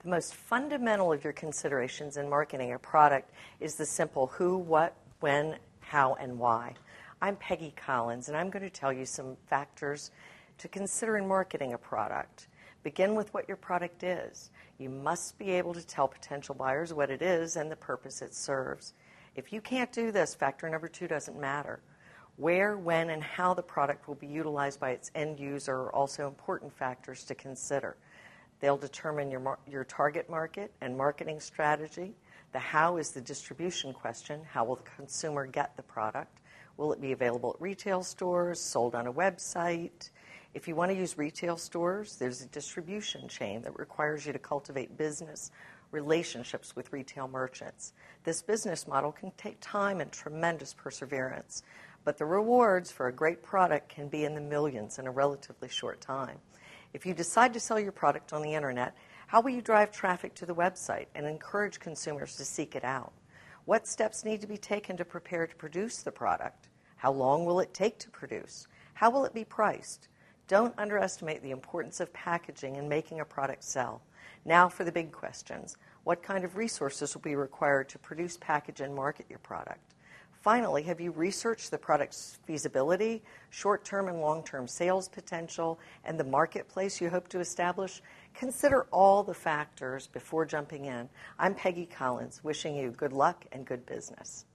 The most fundamental of your considerations in marketing a product is the simple who, what, when, how, and why. I'm Peggy Collins, and I'm going to tell you some factors to consider in marketing a product. Begin with what your product is. You must be able to tell potential buyers what it is and the purpose it serves. If you can't do this, factor number 2 doesn't matter. Where, when, and how the product will be utilized by its end user are also important factors to consider. They'll determine your target market and marketing strategy. The how is the distribution question. How will the consumer get the product? Will it be available at retail stores, sold on a website? If you want to use retail stores, there's a distribution chain that requires you to cultivate business relationships with retail merchants. This business model can take time and tremendous perseverance, but the rewards for a great product can be in the millions in a relatively short time. If you decide to sell your product on the internet, how will you drive traffic to the website and encourage consumers to seek it out? What steps need to be taken to prepare to produce the product? How long will it take to produce? How will it be priced? Don't underestimate the importance of packaging in making a product sell. Now for the big questions. What kind of resources will be required to produce, package, and market your product? Finally, have you researched the product's feasibility, short-term and long-term sales potential, and the marketplace you hope to establish? Consider all the factors before jumping in. I'm Peggy Collins, wishing you good luck and good business.